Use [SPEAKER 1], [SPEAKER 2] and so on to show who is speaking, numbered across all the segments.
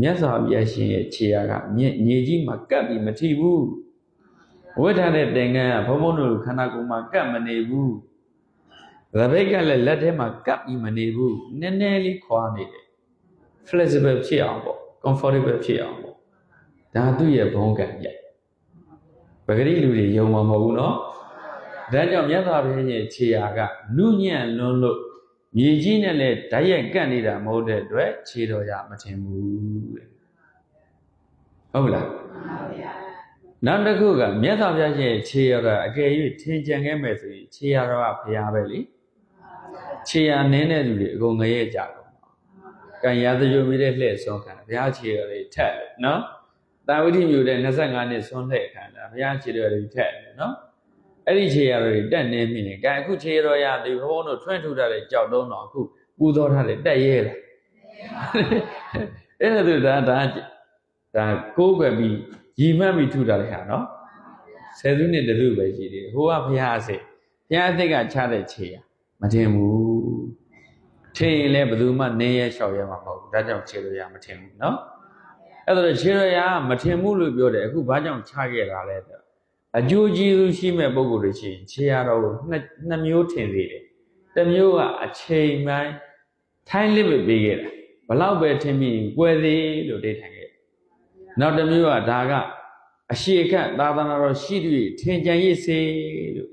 [SPEAKER 1] မြတ်စွာဘုရားရှင်ရဲ့ခြေရာကမြေကြီးမှာကပ်ပြီးမထိဘူးဝတ်ထားတဲ့သင်္ကန်းကဘုံဘုံတို့ခန္ဓာကိုယ်မှာကပ်မနေဘူးသပိတ်ကလည်းလက်ထဲမှာကပ်ပြီးမနေဘူးနည်းနည်းလေးခွာနေတယ် flexible ဖြစ်အောင်ပေါ့ comfortable ဖြစ်အောင်ပေါ့ဒါသူ့ရဲ့ဘုံကံပြပဂရိလူတွေယုံမှာမဟုတ်ဘူးနော်ဒါကြောင့်မြတ်စွာဘုရားရဲ့ခြေရာကနုညံ့လွန်းလို့မြေကြီးနဲ့လည်းဓာတ်ရိုက်ကပ်နေတာမဟုတ်တဲ့အတွက်ခြေတော်ရမထင်ဘူးတဲ့ဟုတ်လားနောက်တစ်ခုကမြတ်စွာဘုရားရှင်ခြေရတာအကယ်၍ထင်ကြံခဲ့မယ်ဆိုရင်ခြေရတော်ကဘုရားပဲလေခြေရနင်းတဲ့လူတွေအကုန်ငရဲကြတော့ကံရသကြိုမိတဲ့လှည့်စွန်းခံဘုရားခြေရတွေထက်နော်တာဝတိမြို့တဲ့25နှစ်စွန်းလှည့်ခံတာဘုရားခြေရတွေထက်နော်အဲ့ဒီခြေရတွေတက်နေမိနေကံအခုခြေရရသည်ဘုန်းတို့ထွန်းထူထားတဲ့ကြောက်တုံးတော်အခုပူဇော်ထားတဲ့တက်ရဲလားအဲ့ဒါသူဒါကိုးကွယ်ပြီးရည်မှတ်ပြီးထူတာလေဟာနော်ဆယ်စုနှစ်တစုပဲရှိသေးတယ်ဟိုကဘုရားအစ်ဘုရားအစ်ကချတဲ့ခြေရမထင်ဘူးထင်ရင်လည်းဘယ်သူမှနင်းရဲလျှောက်ရဲမှာမဟုတ်ဘူးဒါကြောင့်ခြေရရမထင်ဘူးနော်အဲ့ဒါတော့ခြေရရမထင်ဘူးလို့ပြောတယ်အခုဘာကြောင့်ချခဲ့တာလဲဆိုအကျိုးကျေးဇူးရှိမဲ့ပုဂ္ဂိုလ်တွေရှိရင်ခြေရတော်ကိုနှစ်မျိုးထင်သေးတယ်တစ်မျိုးကအချိန်ပိုင်းထိုင်းလစ်ပဲပေးခဲ့တာဘလောက်ပဲထင်ပြီးကွယ်သေးလို့ဒိဋ္ဌိခဲ့နောက်တစ်မျိုးကဒါကအရှိခတ်သာသနာတော်ရှိသူထင်ကြံရည်စေလို့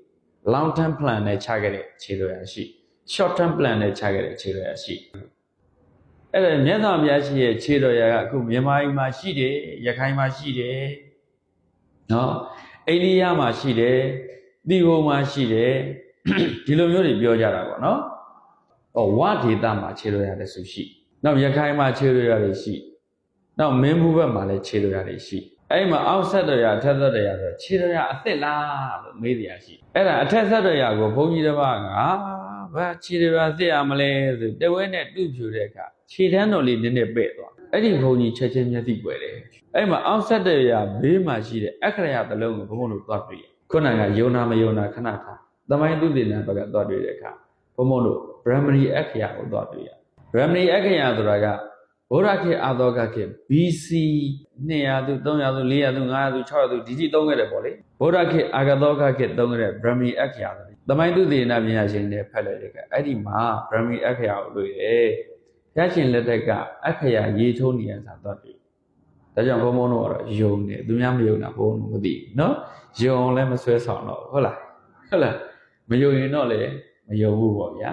[SPEAKER 1] long term plan နဲ့ချခဲ့တဲ့ခြေတော်ရရှိ short term plan နဲ့ချခဲ့တဲ့ခြေတော်ရရှိအဲ့ဒါမြတ်စွာဘုရားရှိရဲ့ခြေတော်ရကအခုမြန်မာပြည်မှာရှိတယ်ရခိုင်မှာရှိတယ်နော်အိန္ဒိယမှာရှိတယ်တိဘုံမှာရှိတယ်ဒီလိုမျိုးတွေပြောကြတာပေါ့နော်ဝဒေသမှာခြေတော်ရလည်းဆိုရှိနောက်ရခိုင်မှာခြေတော်ရလည်းရှိနောက်မင်းဘူးဘက်မှာလည်းခြေတော်ရလည်းရှိအဲ့မှာအောက်ဆက်တော်ရအထက်ဆက်တော်ရဆိုခြေတော်ရအစ်စ်လားလို့မေးတရားရှိအဲ့ဒါအထက်ဆက်တော်ရကိုဘုန်းကြီးတစ်ပါးကဘာခြေတော်ရအစ်စ်ရမလဲဆိုတဝဲနဲ့တူဖြူတဲ့အခါခြေထမ်းတော်လေးနည်းနည်းပဲ့သွားအဲ့ဒီဘုန်းကြီးချက်ချင်းမျက်စိပွယ်တယ်အဲ့မှာအောက်ဆက်တော်ရဘေးမှာရှိတဲ့အခရယတစ်လုံးကိုဘုန်းဘုန်းတို့သွားတွေ့ရခုနကယုံနာမယုံနာခဏထားသမိုင်းသူသေနာဘက်ကသွားတွေ့တဲ့အခါဘုန်းဘုန်းတို့ Brahmani အခရကိုသွားတွေ့ရ Brahmani အခရဆိုတာကဘုရားခေတ်အာသောကခေတ် BC 200 300 400 500 600ဒီကြီးသုံးခဲ့တယ်ပေါ့လေဘုရားခေတ်အာဂသောကခေတ်သုံးခဲ့တဲ့ Brahmani အခရဆိုသမိုင်းသူသေနာပညာရှင်တွေဖတ်လိုက်တဲ့အခါအဲ့ဒီမှာ Brahmani အခရကိုတွေ့တယ်ဘုရားရှင်လက်ထက်ကအခရရေးထုံးနေရတာသွားတွေ့ဒါကြောင့်ဘုန်းဘုန်းတို့ကတော့ယုံတယ်သူများမယုံတာဘုန်းဘုန်းမသိဘူးနော်ယုံလည်းမဆွဲဆောင်တော့ဟုတ်လားမယုံရင်တော့လည်းမယုံဘူးပေါ့ဗျာ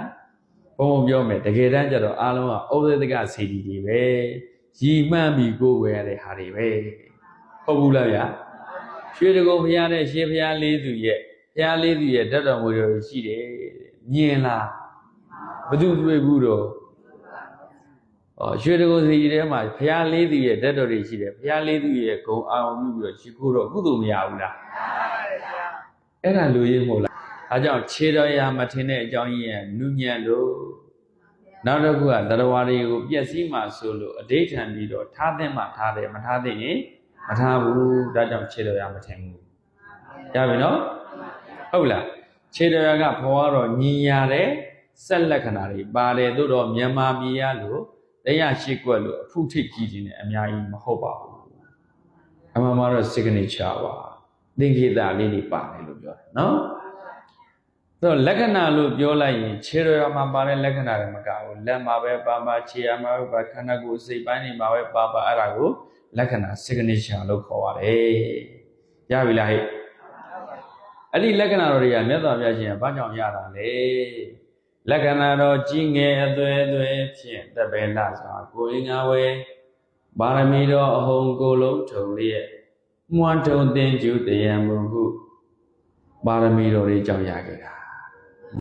[SPEAKER 1] ဘုံပြောမယ်တကယ်တမ်းကျတော့အားလုံးကဩဇေတကစီတီတွေပဲရည်မှန်းပြီးကိုယ်ဝယ်ရတဲ့ဟာတွေပဲဟုတ်ဘူးလားဗျာရွှေတကုံဘုရားနဲ့ရှင်ဘုရားလေးသူရဲ့ဘုရားလေးသူရဲ့ဓာတ်တော်မူတော်ရှိတယ်မြင်လားဘယ်သူတွေ့ဘူးတော့ရွှေတကုံစီထဲမှာဘုရားလေးသူရဲ့ဓာတ်တော်တွေရှိတယ်ဘုရားလေးသူရဲ့ဂုံအောင်ပြုပြီးတော့ရှိခိုးတော့ကုသိုလ်မရဘူးလားအဲ့ဒါလူရင်းမို့လားအဲကြောင့်ခြေတော်ရာမထင်တဲ့အကြောင်းကြီးရနုညံ့လို့နောက်တစ်ခုကသတ္တဝါတွေကိုပျက်စီးမှဆိုလို့အဋိဌံပြီးတော့ထားသင့်မှထားတယ်မထားသင့်ရင်မထားဘူးဒါကြောင့်ခြေတော်ရာမထင်ဘူးရပြီနော်ဟုတ်လားခြေတော်ရာကဘဝတော်ညီညာတဲ့ဆက်လက္ခဏာတွေပါတယ်သို့တော့မြန်မာပြည်ရလို့တရားရှိကွက်လို့အဖုထိတ်ကြီးခြင်းနဲ့အများကြီးမဟုတ်ပါဘူးအမှန်မှာတော့ signature ပါသင်္ကေတလေးတွေပါတယ်လို့ပြောတယ်နော်ဆိုလက္ခဏာလို့ပြောလိုက်ရင်ခြေတော်မှာပါတဲ့လက္ခဏာတွေမကဘူးလက်မှာပဲပါပါခြေရမှာပဲပါခန္ဓာကိုယ်စိတ်ပိုင်းတွေမှာပဲပါပါအဲ့ဒါကိုလက္ခဏာ signature လို့ခေါ်ပါတယ်ရပြီလားဟဲ့အဲ့ဒီလက္ခဏာတော်တွေကမြတ်စွာဘုရားရှင်ကဘာကြောင့်ရတာလဲလက္ခဏာတော်ကြီးငယ်အသွဲအသွဲဖြင့်တပည့်လာစွာကိုယ်ငါဝဲပါရမီတော်အဟုန်ကိုလုံးထုံလျက်မွန်းထုံသင်ကျူတရားမှုဟုပါရမီတော်တွေကြောင့်ရခဲ့တာ